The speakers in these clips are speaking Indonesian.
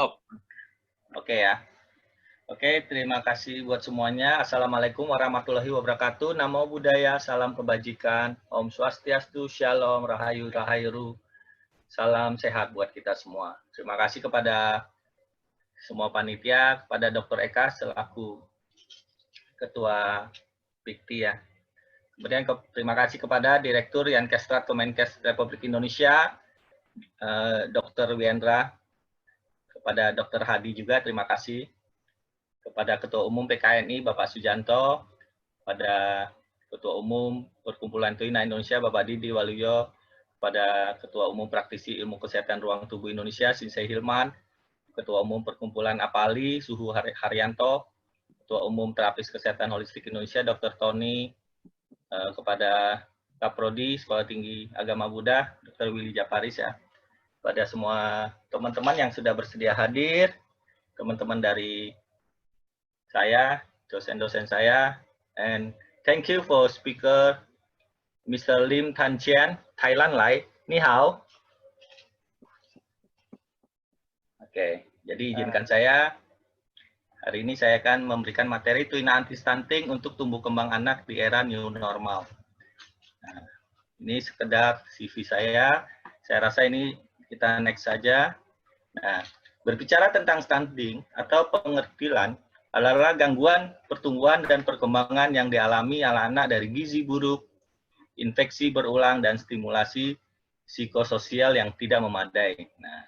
Stop. Oke ya. Oke, terima kasih buat semuanya. Assalamualaikum warahmatullahi wabarakatuh. Namo Buddhaya, salam kebajikan. Om Swastiastu, Shalom, Rahayu, Rahayu. Salam sehat buat kita semua. Terima kasih kepada semua panitia, kepada Dr. Eka selaku Ketua PIKTI ya. Kemudian terima kasih kepada Direktur Yankestrat Kemenkes Republik Indonesia, Dr. Wendra, kepada Dr. Hadi juga terima kasih, kepada Ketua Umum PKNI Bapak Sujanto, kepada Ketua Umum Perkumpulan Tuina Indonesia Bapak Didi Waluyo, kepada Ketua Umum Praktisi Ilmu Kesehatan Ruang Tubuh Indonesia Sinsei Hilman, Ketua Umum Perkumpulan APALI Suhu Haryanto, Ketua Umum Terapis Kesehatan Holistik Indonesia Dr. Tony, kepada Kaprodi Sekolah Tinggi Agama Buddha Dr. Willy Japaris ya, pada semua teman-teman yang sudah bersedia hadir, teman-teman dari saya, dosen-dosen saya, and thank you for speaker Mr. Lim Tan Chien, Thailand Lai, Ni Hao. Oke, jadi izinkan saya, hari ini saya akan memberikan materi Tuina Anti-Stunting untuk tumbuh kembang anak di era new normal. Nah, ini sekedar CV saya rasa ini kita next saja. Nah, berbicara tentang stunting atau pengertilan adalah gangguan pertumbuhan dan perkembangan yang dialami anak-anak dari gizi buruk, infeksi berulang, dan stimulasi psikososial yang tidak memadai. Nah,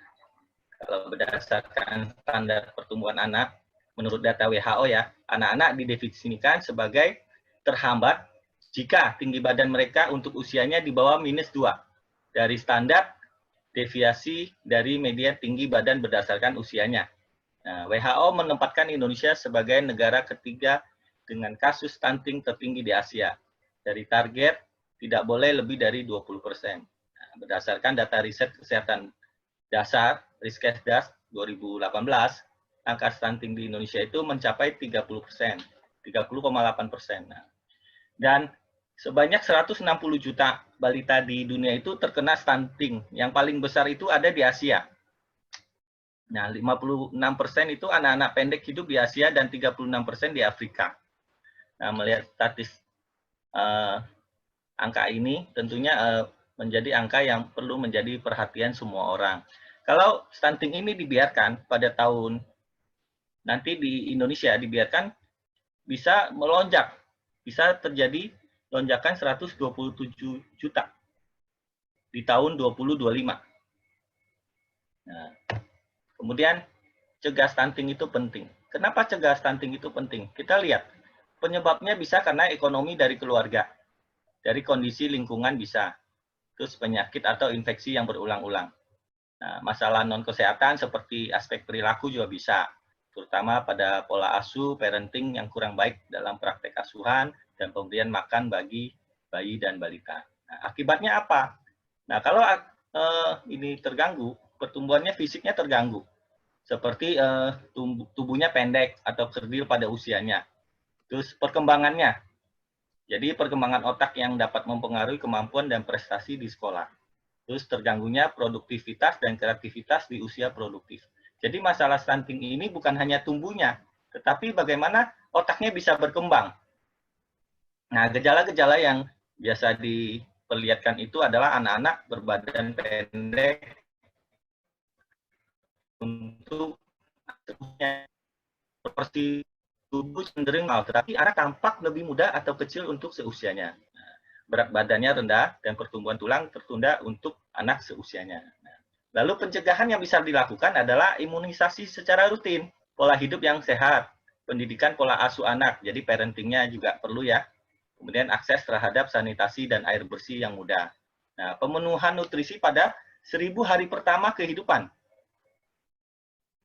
kalau berdasarkan standar pertumbuhan anak, menurut data WHO ya, anak-anak didefinisikan sebagai terhambat jika tinggi badan mereka untuk usianya di bawah -2 dari standar deviasi dari media tinggi badan berdasarkan usianya. Nah, WHO menempatkan Indonesia sebagai negara ketiga dengan kasus stunting tertinggi di Asia. Dari target tidak boleh lebih dari 20%. Nah, berdasarkan data riset kesehatan dasar, Riskesdas 2018, angka stunting di Indonesia itu mencapai 30%, 30,8%. Nah, dan sebanyak 160 juta balita di dunia itu terkena stunting. Yang paling besar itu ada di Asia. Nah, 56% itu anak-anak pendek hidup di Asia dan 36% di Afrika. Nah, melihat angka ini tentunya menjadi angka yang perlu menjadi perhatian semua orang. Kalau stunting ini dibiarkan pada tahun nanti di Indonesia dibiarkan bisa melonjak, bisa terjadi lonjakan 127 juta di tahun 2025. Nah, kemudian cegah stunting itu penting. Kenapa cegah stunting itu penting? Kita lihat, penyebabnya bisa karena ekonomi dari keluarga, dari kondisi lingkungan bisa, terus penyakit atau infeksi yang berulang-ulang. Nah, masalah non-kesehatan seperti aspek perilaku juga bisa, terutama pada pola asuh, parenting yang kurang baik dalam praktek asuhan, dan pemberian makan bagi bayi dan balita. Nah, akibatnya apa? Nah, kalau ini terganggu, pertumbuhannya fisiknya terganggu, seperti tubuhnya pendek atau kerdil pada usianya. Terus perkembangannya, jadi perkembangan otak yang dapat mempengaruhi kemampuan dan prestasi di sekolah. Terus terganggunya produktivitas dan kreativitas di usia produktif. Jadi masalah stunting ini bukan hanya tumbuhnya, tetapi bagaimana otaknya bisa berkembang. Nah, gejala-gejala yang biasa diperlihatkan itu adalah anak-anak berbadan pendek untuk proporsi tubuh cenderung normal, tetapi anak tampak lebih muda atau kecil untuk seusianya. Nah, berat badannya rendah dan pertumbuhan tulang tertunda untuk anak seusianya. Nah, lalu pencegahan yang bisa dilakukan adalah imunisasi secara rutin, pola hidup yang sehat, pendidikan pola asuh anak, jadi parentingnya juga perlu ya. Kemudian akses terhadap sanitasi dan air bersih yang mudah. Nah, pemenuhan nutrisi pada 1000 hari pertama kehidupan.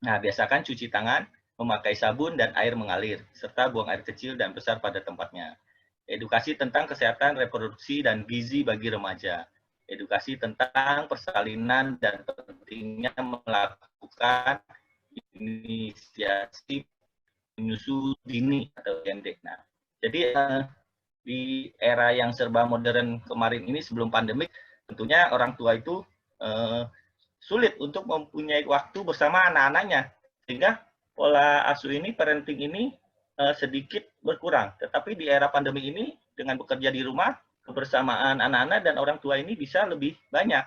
Nah, biasakan cuci tangan, memakai sabun dan air mengalir, serta buang air kecil dan besar pada tempatnya. Edukasi tentang kesehatan reproduksi dan gizi bagi remaja. Edukasi tentang persalinan dan pentingnya melakukan inisiasi menyusui dini atau IMD. Nah, jadi di era yang serba modern kemarin ini sebelum pandemik, tentunya orang tua itu sulit untuk mempunyai waktu bersama anak-anaknya. sehingga pola asuh ini, parenting ini sedikit berkurang. Tetapi di era pandemi ini, dengan bekerja di rumah, kebersamaan anak-anak dan orang tua ini bisa lebih banyak.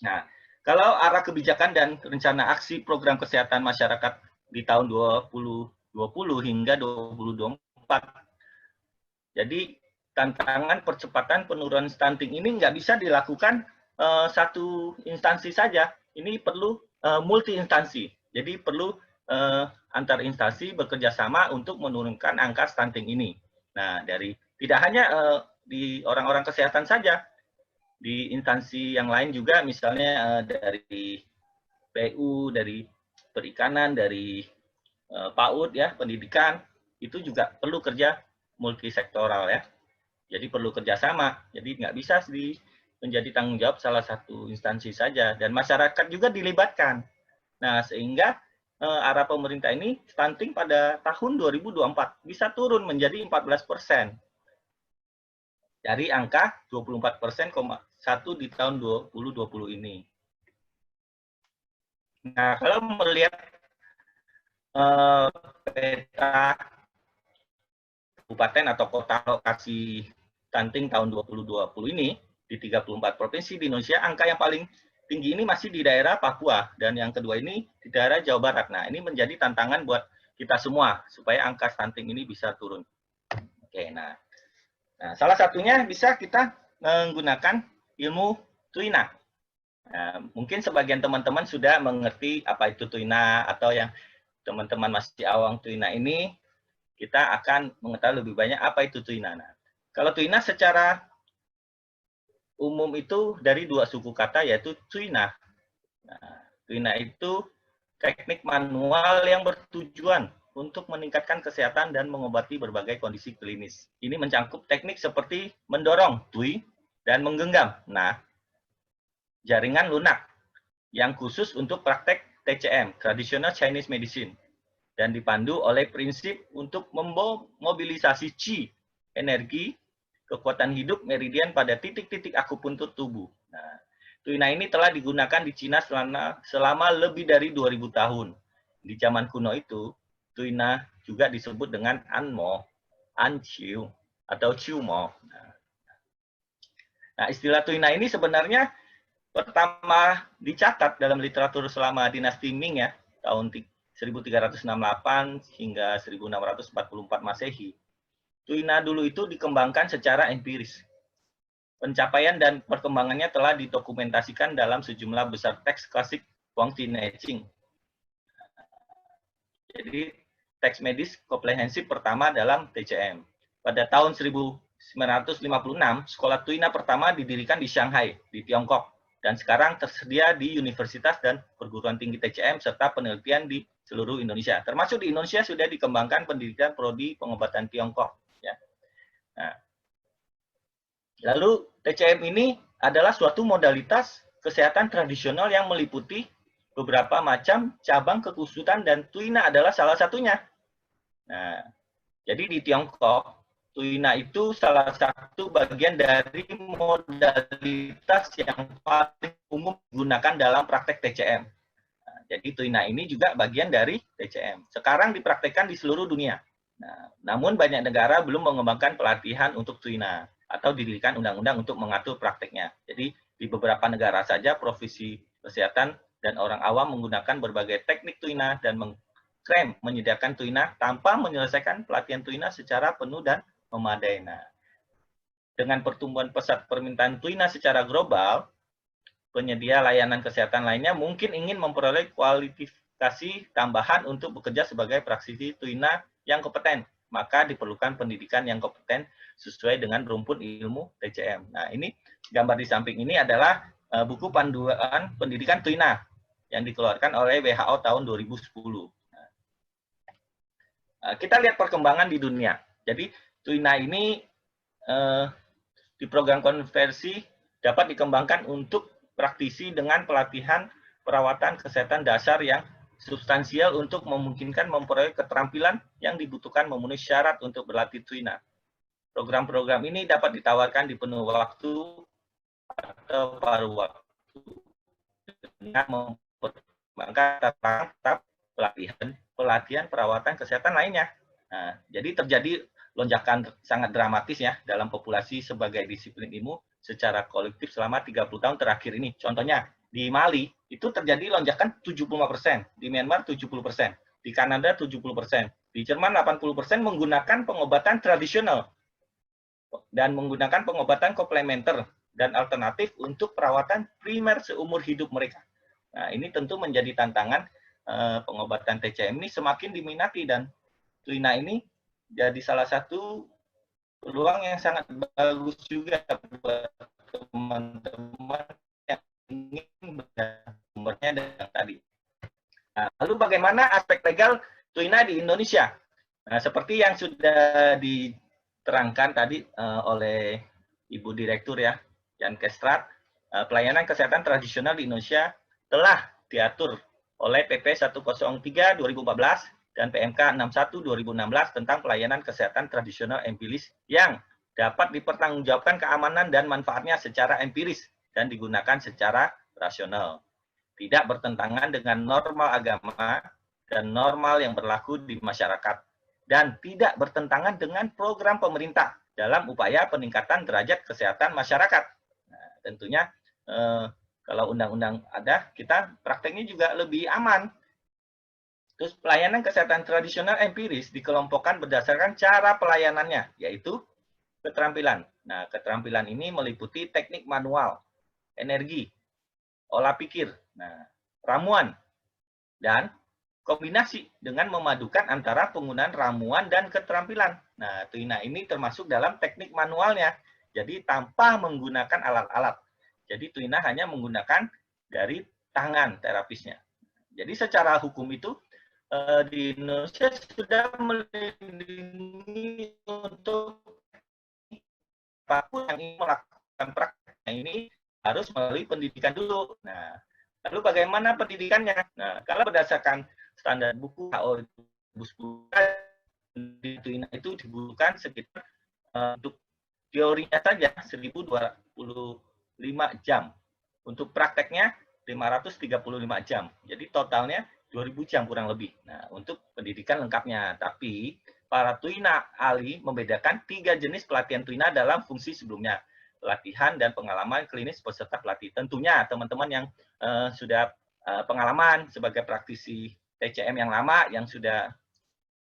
Nah, kalau arah kebijakan dan rencana aksi program kesehatan masyarakat di tahun 2020 hingga 2024, jadi tantangan percepatan penurunan stunting ini nggak bisa dilakukan satu instansi saja. Ini perlu multi instansi. Jadi perlu antar instansi bekerja sama untuk menurunkan angka stunting ini. Nah, tidak hanya di orang-orang kesehatan saja, di instansi yang lain juga, misalnya dari PU, dari perikanan, dari PAUD ya, pendidikan, itu juga perlu kerja multisektoral ya. Jadi perlu kerjasama. Jadi nggak bisa menjadi tanggung jawab salah satu instansi saja, dan masyarakat juga dilibatkan. Nah, sehingga arah pemerintah ini stunting pada tahun 2024 bisa turun menjadi 14% dari angka 24,1% di tahun 2020 ini. Nah, kalau melihat peta kabupaten atau kota lokasi stunting tahun 2020 ini, di 34 provinsi di Indonesia, angka yang paling tinggi ini masih di daerah Papua, dan yang kedua ini di daerah Jawa Barat. Nah, ini menjadi tantangan buat kita semua, supaya angka stunting ini bisa turun. Oke, nah salah satunya bisa kita menggunakan ilmu Tuina. Nah, mungkin sebagian teman-teman sudah mengerti apa itu Tuina, atau yang teman-teman masih awam Tuina ini, kita akan mengetahui lebih banyak apa itu Tuina. Nah, kalau Tuina secara umum itu dari dua suku kata, yaitu Tuina. Nah, Tuina itu teknik manual yang bertujuan untuk meningkatkan kesehatan dan mengobati berbagai kondisi klinis. Ini mencakup teknik seperti mendorong tui dan menggenggam. Nah, jaringan lunak yang khusus untuk praktek TCM, Traditional Chinese Medicine, dan dipandu oleh prinsip untuk memobilisasi Qi, energi, kekuatan hidup meridian pada titik-titik akupuntur tubuh. Nah, Tuina ini telah digunakan di Cina selama lebih dari 2000 tahun. Di zaman kuno itu, Tuina juga disebut dengan Anmo, Anqiu, atau Qiumo. Nah, istilah Tuina ini sebenarnya pertama dicatat dalam literatur selama dinasti Ming ya, tahun 1368 hingga 1644 Masehi. Tuina dulu itu dikembangkan secara empiris. Pencapaian dan perkembangannya telah didokumentasikan dalam sejumlah besar teks klasik Huangzi Neqing. Jadi teks medis komprehensif pertama dalam TCM. Pada tahun 1956, sekolah Tuina pertama didirikan di Shanghai, di Tiongkok, dan sekarang tersedia di universitas dan perguruan tinggi TCM serta penelitian di seluruh Indonesia. Termasuk di Indonesia sudah dikembangkan pendidikan prodi pengobatan Tiongkok. Ya. Nah, lalu TCM ini adalah suatu modalitas kesehatan tradisional yang meliputi beberapa macam cabang kekusutan, dan Tuina adalah salah satunya. Nah, jadi di Tiongkok, Tuina itu salah satu bagian dari modalitas yang paling umum digunakan dalam praktek TCM. Nah, jadi Tuina ini juga bagian dari TCM. Sekarang dipraktekkan di seluruh dunia. Nah, namun banyak negara belum mengembangkan pelatihan untuk Tuina atau didirikan undang-undang untuk mengatur prakteknya. Jadi di beberapa negara saja profesi kesehatan dan orang awam menggunakan berbagai teknik Tuina dan mengklaim menyediakan Tuina tanpa menyelesaikan pelatihan Tuina secara penuh dan memadai. Nah, dengan pertumbuhan pesat permintaan Tuina secara global, penyedia layanan kesehatan lainnya mungkin ingin memperoleh kualifikasi tambahan untuk bekerja sebagai praktisi Tuina yang kompeten. Maka diperlukan pendidikan yang kompeten sesuai dengan rumpun ilmu TCM. Nah, ini gambar di samping ini adalah buku panduan pendidikan Tuina yang dikeluarkan oleh WHO tahun 2010. Nah, kita lihat perkembangan di dunia. Jadi Tuina ini di program konversi dapat dikembangkan untuk praktisi dengan pelatihan perawatan kesehatan dasar yang substansial untuk memungkinkan memperoleh keterampilan yang dibutuhkan memenuhi syarat untuk berlatih Tuina. Program-program ini dapat ditawarkan di penuh waktu atau paruh waktu dengan mempertimbangkan tata pelatihan perawatan kesehatan lainnya. Nah, jadi terjadi lonjakan sangat dramatis ya dalam populasi sebagai disiplin ilmu secara kolektif selama 30 tahun terakhir ini. Contohnya, di Mali itu terjadi lonjakan 75%, di Myanmar 70%, di Kanada 70%, di Jerman 80% menggunakan pengobatan tradisional dan menggunakan pengobatan komplementer dan alternatif untuk perawatan primer seumur hidup mereka. Nah, ini tentu menjadi tantangan pengobatan TCM ini semakin diminati, dan Tuina ini jadi salah satu peluang yang sangat bagus juga buat teman-teman yang ingin bersumbernya dengan tadi. Nah, lalu bagaimana aspek legal Tuina di Indonesia? Nah, seperti yang sudah diterangkan tadi oleh Ibu Direktur ya, Jan Kestrat, pelayanan kesehatan tradisional di Indonesia telah diatur oleh PP 103/2014 dan PMK 61/2016 tentang pelayanan kesehatan tradisional empiris yang dapat dipertanggungjawabkan keamanan dan manfaatnya secara empiris dan digunakan secara rasional. Tidak bertentangan dengan norma agama dan normal yang berlaku di masyarakat, dan tidak bertentangan dengan program pemerintah dalam upaya peningkatan derajat kesehatan masyarakat. Nah, tentunya kalau undang-undang ada, kita prakteknya juga lebih aman. Terus pelayanan kesehatan tradisional empiris dikelompokkan berdasarkan cara pelayanannya, yaitu keterampilan. Nah, keterampilan ini meliputi teknik manual, energi, olah pikir, nah, ramuan, dan kombinasi dengan memadukan antara penggunaan ramuan dan keterampilan. Nah, Tuina ini termasuk dalam teknik manualnya, jadi tanpa menggunakan alat-alat. Jadi Tuina hanya menggunakan dari tangan terapisnya. Jadi secara hukum itu di Indonesia sudah melindungi untuk apapun yang ingin melakukan prakteknya ini harus melalui pendidikan dulu. Nah, lalu bagaimana pendidikannya? Nah, kalau berdasarkan standar buku WHO 2010, di Tuina itu dibutuhkan sekitar untuk teorinya saja 1.255 jam. Untuk prakteknya 535 jam. Jadi totalnya 2.000 jam kurang lebih. Nah, untuk pendidikan lengkapnya. Tapi para Tuina ahli membedakan 3 jenis pelatihan Tuina dalam fungsi sebelumnya. Pelatihan dan pengalaman klinis peserta pelatih. Tentunya teman-teman yang sudah pengalaman sebagai praktisi TCM yang lama, yang sudah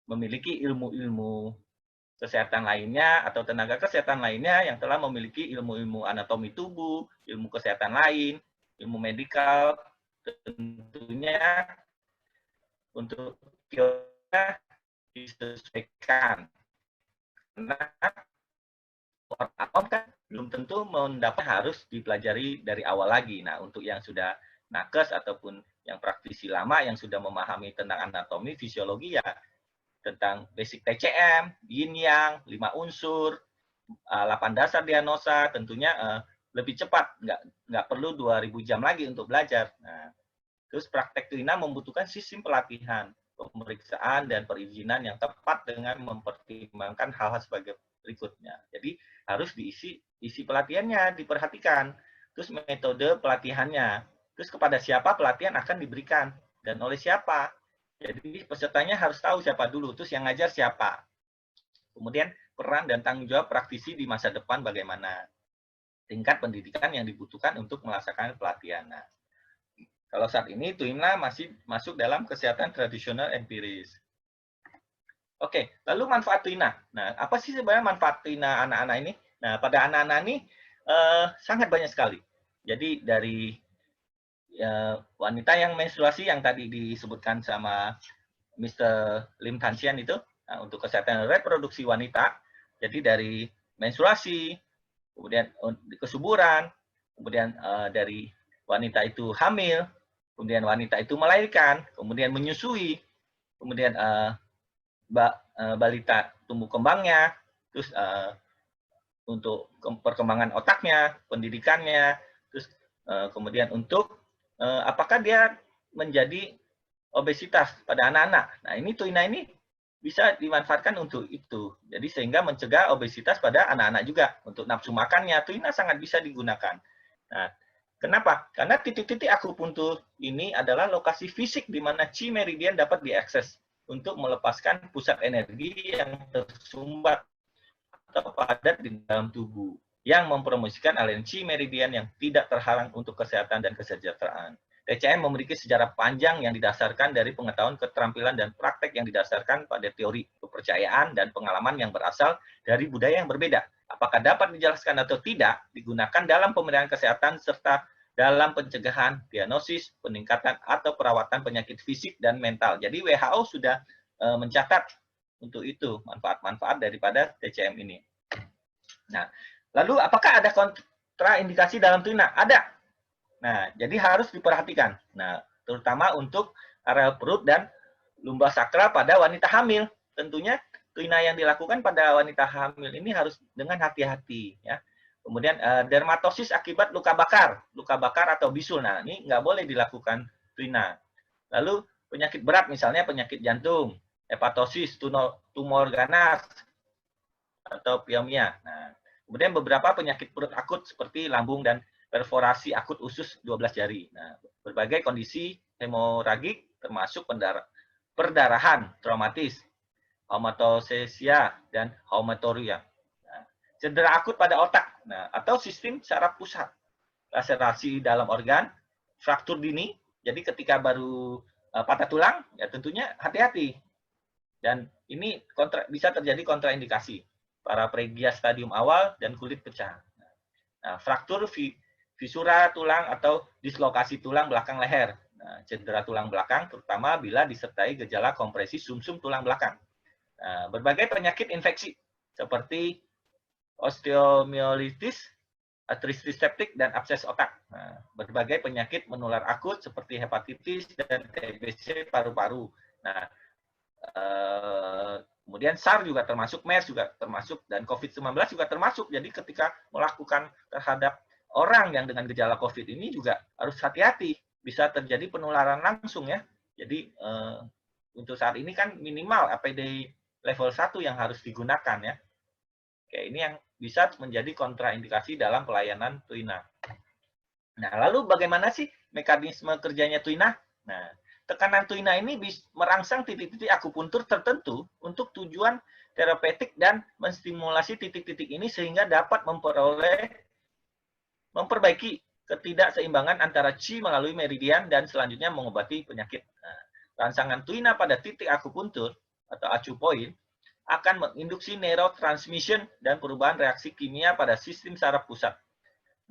memiliki ilmu-ilmu kesehatan lainnya atau tenaga kesehatan lainnya yang telah memiliki ilmu-ilmu anatomi tubuh, ilmu kesehatan lain, ilmu medikal, tentunya untuk disesuaikan. Karena orang kan belum tentu mendapat harus dipelajari dari awal lagi. Nah, untuk yang sudah nakes ataupun yang praktisi lama yang sudah memahami tentang anatomi, fisiologi ya tentang basic TCM, yin yang, 5 unsur, 8 dasar diagnosa, tentunya lebih cepat, nggak perlu 2.000 jam lagi untuk belajar. Nah, terus praktek Tuina membutuhkan sistem pelatihan, pemeriksaan, dan perizinan yang tepat dengan mempertimbangkan hal-hal sebagai berikutnya. Jadi harus diisi pelatihannya, diperhatikan. Terus metode pelatihannya, terus kepada siapa pelatihan akan diberikan, dan oleh siapa. Jadi pesertanya harus tahu siapa dulu, terus yang ngajar siapa. Kemudian peran dan tanggung jawab praktisi di masa depan bagaimana. Tingkat pendidikan yang dibutuhkan untuk melaksanakan pelatihan. Nah, kalau saat ini Tuina masih masuk dalam kesehatan tradisional empiris. Oke, lalu manfaat Tuina. Nah, apa sih sebenarnya manfaat Tuina anak-anak ini? Nah, pada anak-anak ini sangat banyak sekali. Jadi dari wanita yang menstruasi yang tadi disebutkan sama Mr. Lim Tan-Sian itu, nah, untuk kesehatan reproduksi wanita, jadi dari menstruasi, kemudian kesuburan, kemudian dari wanita itu hamil, kemudian wanita itu melahirkan, kemudian menyusui, kemudian balita tumbuh kembangnya, terus untuk perkembangan otaknya, pendidikannya, terus kemudian untuk apakah dia menjadi obesitas pada anak-anak. Nah, ini Tuina ini bisa dimanfaatkan untuk itu. Jadi sehingga mencegah obesitas pada anak-anak juga. Untuk nafsu makannya, Tuina sangat bisa digunakan. Nah, Kenapa? Karena titik-titik akupuntur ini adalah lokasi fisik di mana chi meridian dapat diakses untuk melepaskan pusat energi yang tersumbat atau padat di dalam tubuh yang mempromosikan aliran chi meridian yang tidak terhalang untuk kesehatan dan kesejahteraan. TCM memiliki sejarah panjang yang didasarkan dari pengetahuan, keterampilan, dan praktek yang didasarkan pada teori, kepercayaan, dan pengalaman yang berasal dari budaya yang berbeda. Apakah dapat dijelaskan atau tidak, digunakan dalam pemeriksaan kesehatan serta dalam pencegahan, diagnosis, peningkatan, atau perawatan penyakit fisik dan mental. Jadi WHO sudah mencatat untuk itu manfaat-manfaat daripada TCM ini. Nah, lalu apakah ada kontraindikasi dalam tuina? Ada. Nah, jadi harus diperhatikan. Nah, terutama untuk area perut dan lumbar sakral pada wanita hamil. Tentunya tuina yang dilakukan pada wanita hamil ini harus dengan hati-hati, ya. Kemudian dermatosis akibat luka bakar atau bisul. Nah, ini nggak boleh dilakukan tuina. Lalu penyakit berat, misalnya penyakit jantung, hepatosis, tumor ganas, atau piomia. Nah, kemudian beberapa penyakit perut akut seperti lambung dan perforasi akut usus 12 jari. Nah, berbagai kondisi hemoragik termasuk perdarahan traumatis, haematosesia, dan haematuria. Nah, cedera akut pada otak, nah, atau sistem saraf pusat, laserasi dalam organ, fraktur dini. Jadi ketika baru patah tulang, ya tentunya hati-hati. Dan ini bisa terjadi kontraindikasi. Paraplegia stadium awal dan kulit pecah. Nah, fraktur fisura tulang atau dislokasi tulang belakang leher. Nah, cedera tulang belakang terutama bila disertai gejala kompresi sumsum tulang belakang. Nah, berbagai penyakit infeksi seperti osteomyelitis, artritis septik, dan abses otak. Nah, berbagai penyakit menular akut seperti hepatitis dan TBC paru-paru. Nah, kemudian SARS juga termasuk, MERS juga termasuk, dan COVID-19 juga termasuk. Jadi ketika melakukan terhadap orang yang dengan gejala COVID ini juga harus hati-hati. Bisa terjadi penularan langsung, ya. Jadi untuk saat ini kan minimal APD level 1 yang harus digunakan, ya. Oke, ini yang bisa menjadi kontraindikasi dalam pelayanan tuina. Nah, lalu bagaimana sih mekanisme kerjanya tuina? Nah, tekanan tuina ini merangsang titik-titik akupuntur tertentu untuk tujuan terapeutik dan menstimulasi titik-titik ini sehingga dapat memperbaiki ketidakseimbangan antara chi melalui meridian dan selanjutnya mengobati penyakit. Nah, rangsangan tuina pada titik akupuntur atau acupoint akan menginduksi neurotransmission dan perubahan reaksi kimia pada sistem saraf pusat.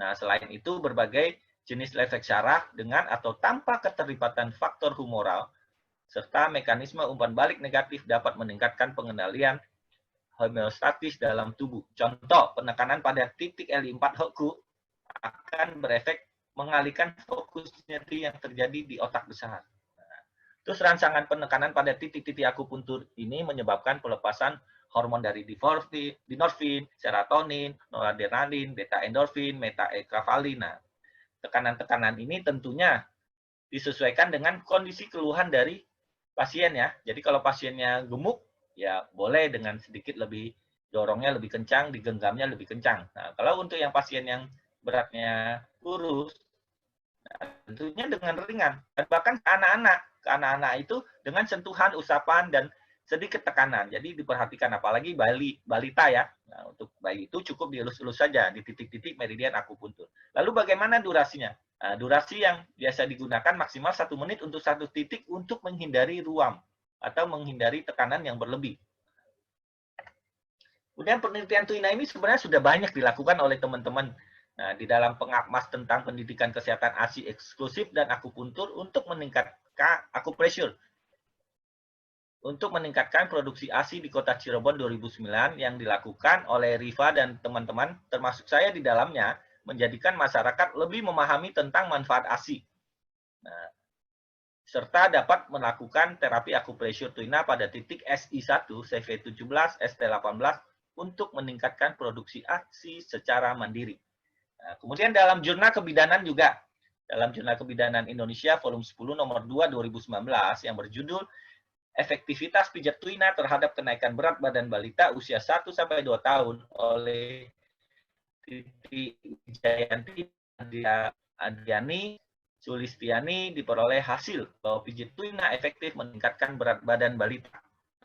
Nah, selain itu berbagai jenis efek syaraf dengan atau tanpa keterlibatan faktor humoral serta mekanisme umpan balik negatif dapat meningkatkan pengendalian homeostatis dalam tubuh. Contoh, penekanan pada titik L4 Hoku akan berefek mengalihkan fokus nyeri yang terjadi di otak besar. Terus rangsangan penekanan pada titik-titik akupuntur ini menyebabkan pelepasan hormon dari dinorfin, serotonin, noradrenalin, beta endorfin, metaekrafalin. Nah, tekanan-tekanan ini tentunya disesuaikan dengan kondisi keluhan dari pasien, ya. Jadi kalau pasiennya gemuk, ya boleh dengan sedikit lebih dorongnya lebih kencang, digenggamnya lebih kencang. Nah, kalau untuk yang pasien yang beratnya kurus, nah, tentunya dengan ringan. Dan bahkan anak-anak itu dengan sentuhan, usapan, dan sedikit tekanan. Jadi diperhatikan, apalagi balita, ya. Nah, untuk bayi itu cukup dielus-elus saja di titik-titik meridian akupuntur. Lalu bagaimana durasinya? Nah, durasi yang biasa digunakan maksimal 1 menit untuk satu titik untuk menghindari ruam atau menghindari tekanan yang berlebih. Kemudian penelitian tuina ini sebenarnya sudah banyak dilakukan oleh teman-teman. Nah, di dalam pengakmas tentang pendidikan kesehatan ASI eksklusif dan akupuntur untuk meningkatkan akupressure. Untuk meningkatkan produksi ASI di kota Cirebon 2009 yang dilakukan oleh Riva dan teman-teman, termasuk saya di dalamnya, menjadikan masyarakat lebih memahami tentang manfaat ASI. Nah, serta dapat melakukan terapi akupressure tuina pada titik SI1, CV17, ST18 untuk meningkatkan produksi ASI secara mandiri. Nah, kemudian dalam jurnal kebidanan juga, dalam jurnal kebidanan Indonesia volume 10 nomor 2 2019 yang berjudul Efektivitas pijat tuina terhadap kenaikan berat badan balita usia 1-2 tahun oleh Titi Wijayanti Adriani Sulistiani diperoleh hasil bahwa pijit tuina efektif meningkatkan berat badan balita.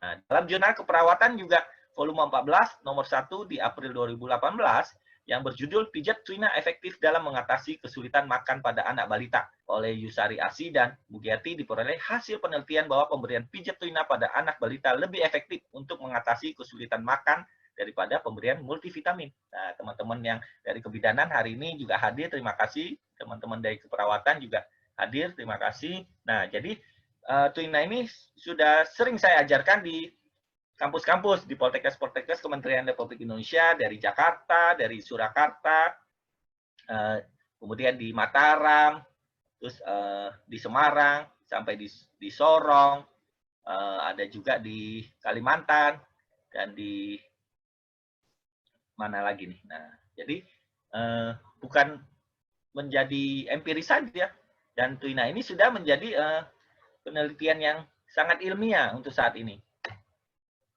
Nah, dalam jurnal keperawatan juga volume 14 nomor 1 di April 2018 yang berjudul Pijat Tuina Efektif dalam Mengatasi Kesulitan Makan pada Anak Balita oleh Yusari Asi dan Bugiati diperoleh hasil penelitian bahwa pemberian pijat tuina pada anak balita lebih efektif untuk mengatasi kesulitan makan daripada pemberian multivitamin. Nah, teman-teman yang dari kebidanan hari ini juga hadir, terima kasih. Teman-teman dari keperawatan juga hadir, terima kasih. Nah, jadi tuina ini sudah sering saya ajarkan di kampus-kampus, di Poltekkes Kementerian Republik Indonesia, dari Jakarta, dari Surakarta, kemudian di Mataram, terus di Semarang, sampai di Sorong, ada juga di Kalimantan, dan di mana lagi nih. Nah, jadi bukan menjadi empiris saja, dan tuina ini sudah menjadi penelitian yang sangat ilmiah untuk saat ini.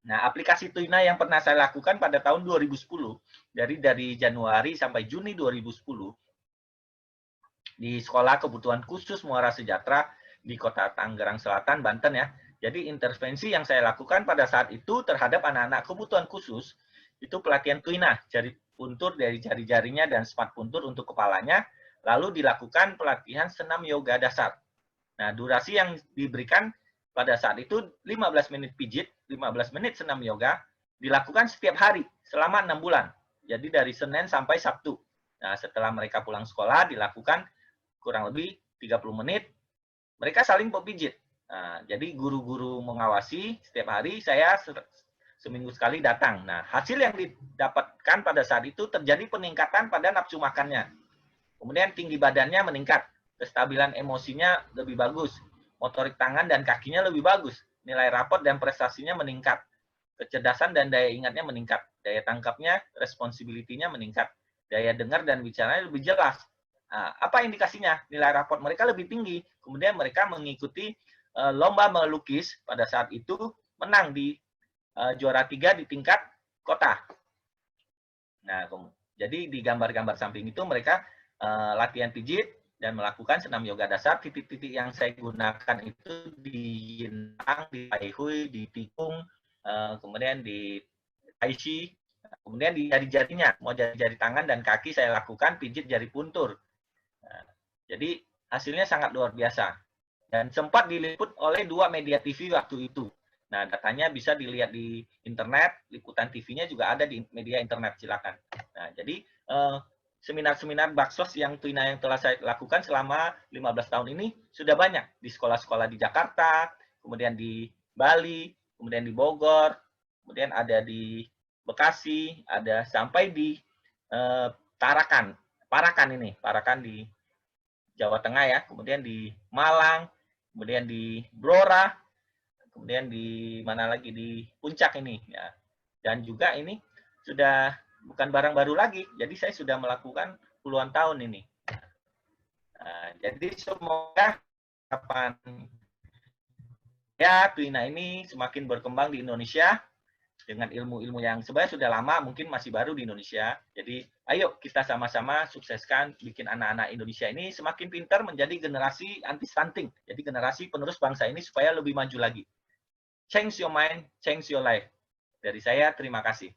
Nah, aplikasi tuina yang pernah saya lakukan pada tahun 2010, dari Januari sampai Juni 2010, di Sekolah Kebutuhan Khusus Muara Sejahtera di Kota Tangerang Selatan, Banten ya. Jadi intervensi yang saya lakukan pada saat itu terhadap anak-anak kebutuhan khusus, itu pelatihan tuina, jari puntur dari jari-jarinya dan sepat puntur untuk kepalanya, lalu dilakukan pelatihan senam yoga dasar. Nah, durasi yang diberikan pada saat itu 15 menit pijit, 15 menit senam yoga, dilakukan setiap hari selama 6 bulan. Jadi dari Senin sampai Sabtu. Nah, setelah mereka pulang sekolah, dilakukan kurang lebih 30 menit, mereka saling pepijit. Nah, jadi guru-guru mengawasi setiap hari, saya seminggu sekali datang. Nah, hasil yang didapatkan pada saat itu terjadi peningkatan pada nafsu makannya. Kemudian tinggi badannya meningkat, kestabilan emosinya lebih bagus, motorik tangan dan kakinya lebih bagus, nilai rapot dan prestasinya meningkat, kecerdasan dan daya ingatnya meningkat, daya tangkapnya, responsibility-nya meningkat, daya dengar dan bicaranya lebih jelas. Nah, apa indikasinya? Nilai rapot mereka lebih tinggi, kemudian mereka mengikuti lomba melukis pada saat itu, menang di juara 3 di tingkat kota. Nah, jadi di gambar-gambar samping itu mereka latihan pijit dan melakukan senam yoga dasar. Titik-titik yang saya gunakan itu di Yintang, di Paihui, di Tikung, kemudian di Taishi, kemudian di jari-jarinya, mau jari-jari tangan dan kaki saya lakukan pijit jari puntur. Nah, jadi hasilnya sangat luar biasa. Dan sempat diliput oleh 2 media TV waktu itu. Nah, datanya bisa dilihat di internet, liputan TV-nya juga ada di media internet, silakan. Nah, jadi seminar-seminar baksos yang tuina yang telah saya lakukan selama 15 tahun ini sudah banyak di sekolah-sekolah di Jakarta, kemudian di Bali, kemudian di Bogor, kemudian ada di Bekasi, ada sampai di Parakan di Jawa Tengah ya, kemudian di Malang, kemudian di Blora, kemudian di mana lagi di Puncak ini ya. Dan juga ini sudah bukan barang baru lagi, jadi saya sudah melakukan puluhan tahun ini. Nah, jadi semoga kapan ya tuina ini semakin berkembang di Indonesia dengan ilmu-ilmu yang sebenarnya sudah lama, mungkin masih baru di Indonesia. Jadi ayo kita sama-sama sukseskan bikin anak-anak Indonesia ini semakin pintar menjadi generasi anti stunting, jadi generasi penerus bangsa ini supaya lebih maju lagi. Change your mind, change your life. Dari saya, terima kasih.